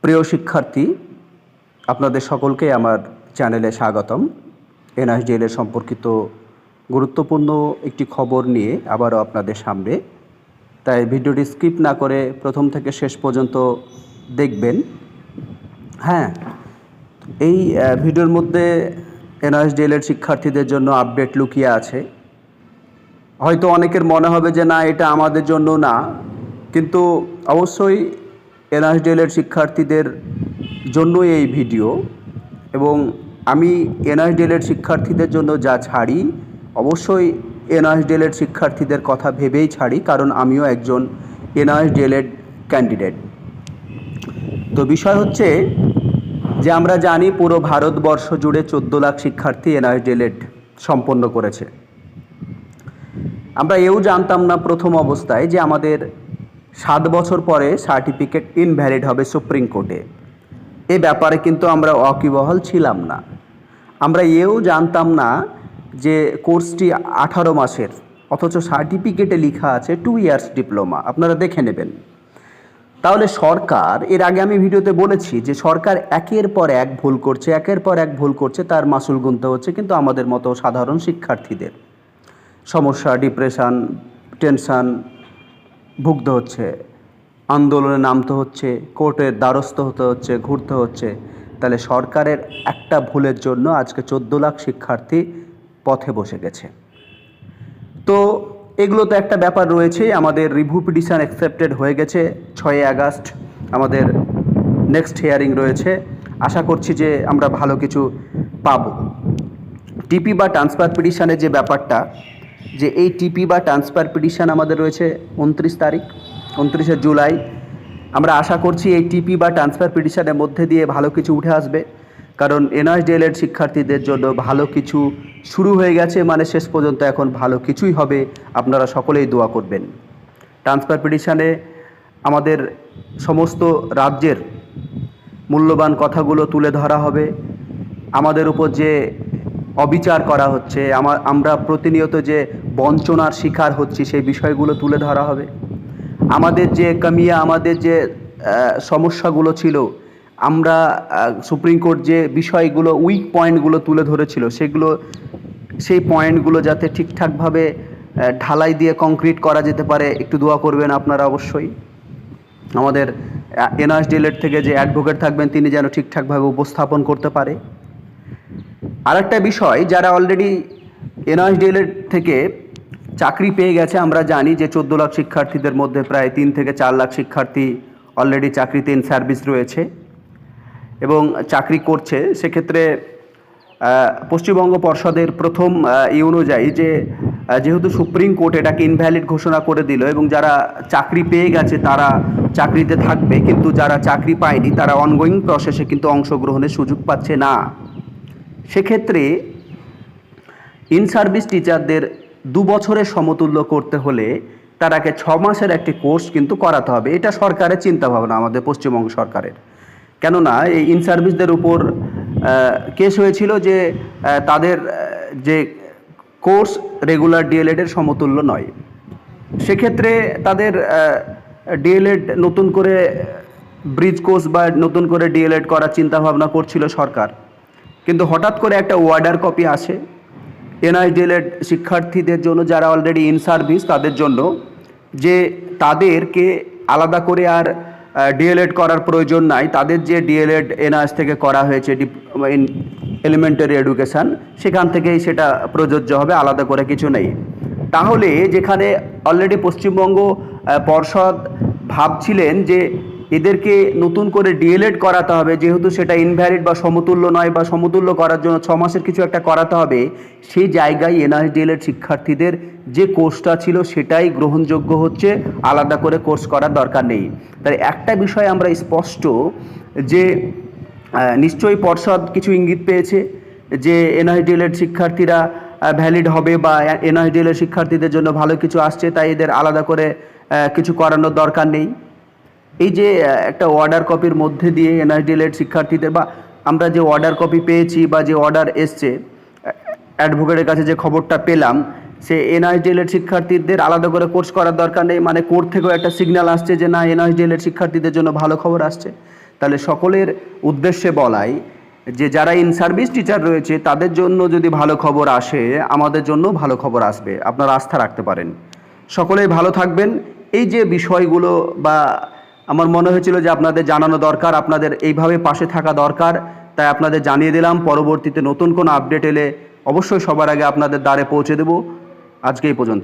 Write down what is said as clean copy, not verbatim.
প্রিয় শিক্ষার্থী, আপনাদের সকলকে আমার চ্যানেলে স্বাগতম। এনআইডিএল এর সম্পর্কিত গুরুত্বপূর্ণ একটি খবর নিয়ে আবারও আপনাদের সামনে, তাই ভিডিওটি স্কিপ না করে প্রথম থেকে শেষ পর্যন্ত দেখবেন। হ্যাঁ, এই ভিডিওর মধ্যে এনআইডিএল এর শিক্ষার্থীদের জন্য আপডেট লুকিয়ে আছে। হয়তো অনেকের মনে হবে যে না, এটা আমাদের জন্য না, কিন্তু অবশ্যই এনআইডিএল এর শিক্ষার্থীদের জন্যই এই ভিডিও। এবং আমি এনআইডিএল এর শিক্ষার্থীদের জন্য যা ছাড়ি, অবশ্যই এনআইডিএল এর শিক্ষার্থীদের কথা ভেবেই ছাড়ি, কারণ আমিও একজন এনআইডিএল এর ক্যান্ডিডেট। তো বিষয় হচ্ছে যে আমরা জানি পুরো ভারতবর্ষ জুড়ে 14 লাখ শিক্ষার্থী এনআইডিএল সম্পন্ন করেছে। আমরা এও জানতাম না প্রথম অবস্থায় যে আমাদের 7 বছর পরে সার্টিফিকেট ইনভ্যালিড হবে সুপ্রিম কোর্টে। এ ব্যাপারে কিন্তু আমরা ওয়াকিবহাল ছিলাম না। আমরা এও জানতাম না যে কোর্সটি 18 মাসের, অথচ সার্টিফিকেটে লেখা আছে 2 ইয়ার্স ডিপ্লোমা। আপনারা দেখে নেবেন। তাহলে সরকার, এর আগে আমি ভিডিওতে বলেছি যে সরকার একের পর এক ভুল করছে, তার মাসুল গুনতে হচ্ছে কিন্তু আমাদের মতো সাধারণ শিক্ষার্থীদের সমস্যা, ডিপ্রেশন, টেনশন ভুগতে হচ্ছে, আন্দোলনে নামতে হচ্ছে, কোর্টের দ্বারস্থ হতে হচ্ছে, ঘুরতে হচ্ছে। তাহলে সরকারের একটা ভুলের জন্য আজকে 14 লাখ শিক্ষার্থী পথে বসে গেছে। তো এগুলো তো একটা ব্যাপার রয়েছে। আমাদের রিভিউ পিটিশন অ্যাকসেপ্টেড হয়ে গেছে। 6 আগস্ট আমাদের নেক্সট হিয়ারিং রয়েছে। আশা করছি যে আমরা ভালো কিছু পাব। টিপি বা ট্রান্সফার পিটিশনের যে ব্যাপারটা, যে এই টিপি বা ট্রান্সফার পিটিশন আমাদের রয়েছে 29 জুলাই। আমরা আশা করছি এই টিপি বা ট্রান্সফার পিটিশনের মধ্যে দিয়ে ভালো কিছু উঠে আসবে, কারণ এনআইডিএল এর শিক্ষার্থীদের জন্য ভালো কিছু শুরু হয়ে গেছে। মানে শেষ পর্যন্ত এখন ভালো কিছুই হবে। আপনারা সকলেই দোয়া করবেন। ট্রান্সফার পিটিশনে আমাদের সমস্ত রাজ্যের মূল্যবান কথাগুলো তুলে ধরা হবে। আমাদের উপর যে অবিচার করা হচ্ছে, আমরা প্রতিনিয়ত যে বঞ্চনার শিকার হচ্ছি, সেই বিষয়গুলো তুলে ধরা হবে। আমাদের যে কামিয়া, আমাদের যে সমস্যাগুলো ছিল, আমরা সুপ্রিম কোর্ট যে বিষয়গুলো, উইক পয়েন্টগুলো তুলে ধরেছিল, সেই পয়েন্টগুলো যাতে ঠিকঠাকভাবে ঢালাই দিয়ে কংক্রিট করা যেতে পারে, একটু দোয়া করবেন আপনারা অবশ্যই। আমাদের এনআইডিএল থেকে যে অ্যাডভোকেট থাকবেন, তিনি যেন ঠিকঠাকভাবে উপস্থাপন করতে পারে। আরেকটা বিষয়, যারা অলরেডি এনআইডিএল থেকে চাকরি পেয়ে গেছে, আমরা জানি যে 14 লাখ শিক্ষার্থীদের মধ্যে প্রায় 3 থেকে 4 লাখ শিক্ষার্থী অলরেডি চাকরিতে ইন সার্ভিস রয়েছে এবং চাকরি করছে। সেক্ষেত্রে পশ্চিমবঙ্গ পর্ষদের প্রথম অনুযায়ী যেহেতু সুপ্রিম কোর্ট এটাকে ইনভ্যালিড ঘোষণা করে দিল এবং যারা চাকরি পেয়ে গেছে তারা চাকরিতে থাকবে, কিন্তু যারা চাকরি পায়নি তারা অনগোয়িং প্রসেসে কিন্তু অংশগ্রহণের সুযোগ পাচ্ছে না। সেক্ষেত্রে ইন সার্ভিস টিচারদের 2 বছরের সমতুল্য করতে হলে তারাকে 6 মাসের একটি কোর্স কিন্তু করাতে হবে। এটা সরকারের চিন্তাভাবনা, আমাদের পশ্চিমবঙ্গ সরকারের। কেননা এই ইন সার্ভিসদের উপর কেস হয়েছিল যে তাদের যে কোর্স রেগুলার ডিএলএডের সমতুল্য নয়। সেক্ষেত্রে তাদের ডিএলএড নতুন করে ব্রিজ কোর্স বা নতুন করে ডিএলএড করার চিন্তাভাবনা করছিল সরকার, কিন্তু হঠাৎ করে একটা ওয়ার্ডার কপি আসে এনআইডিএল শিক্ষার্থীদের জন্য, যারা অলরেডি ইন সার্ভিস তাদের জন্য, যে তাদেরকে আলাদা করে আর ডিএলএড করার প্রয়োজন নাই। তাদের যে ডিএলএড এনআইএস থেকে করা হয়েছে ইন এলিমেন্টারি এডুকেশান, সেখান থেকেই সেটা প্রযোজ্য হবে, আলাদা করে কিছু নেই। তাহলে যেখানে অলরেডি পশ্চিমবঙ্গ পর্ষদ ভাবছিলেন যে এদেরকে নতুন করে ডিএলএড করাতে হবে, যেহেতু সেটা ইনভ্যালিড বা সমতুল্য নয়, বা সমতুল্য করার জন্য 6 মাসের কিছু একটা করাতে হবে, সেই জায়গায় এনআইডিএল শিক্ষার্থীদের যে কোর্সটা ছিল সেটাই গ্রহণযোগ্য হচ্ছে, আলাদা করে কোর্স করার দরকার নেই। তাই একটা বিষয় আমরা স্পষ্ট যে নিশ্চয়ই পর্ষদ কিছু ইঙ্গিত পেয়েছে যে এনআইডিএল শিক্ষার্থীরা ভ্যালিড হবে বা এনআইডিএল শিক্ষার্থীদের জন্য ভালো কিছু আসছে, তাই এদের আলাদা করে কিছু করানোর দরকার নেই। এই যে একটা অর্ডার কপির মধ্যে দিয়ে এনআইডিএল শিক্ষার্থীদের, বা আমরা যে অর্ডার কপি পেয়েছি বা যে অর্ডার এসছে অ্যাডভোকেটের কাছে, যে খবরটা পেলাম সে এনআইডিএলের শিক্ষার্থীদের আলাদা করে কোর্স করার দরকার নেই, মানে কোর্ট থেকেও একটা সিগন্যাল আসছে যে না এনআইডিএলের শিক্ষার্থীদের জন্য ভালো খবর আসছে। তাহলে সকলের উদ্দেশ্যে বলাই যে যারা ইন সার্ভিস টিচার রয়েছে তাদের জন্য যদি ভালো খবর আসে, আমাদের জন্য ভালো খবর আসবে, আপনারা আস্থা রাখতে পারেন। সকলেই ভালো থাকবেন। এই যে বিষয়গুলো বা আমার মনে হয়েছিল যে আপনাদের জানানো দরকার, আপনাদের এইভাবে পাশে থাকা দরকার, তাই আপনাদের জানিয়ে দিলাম। পরবর্তীতে নতুন কোনো আপডেট এলে অবশ্যই সবার আগে আপনাদের দ্বারে পৌঁছে দেব। আজকে এই পর্যন্ত।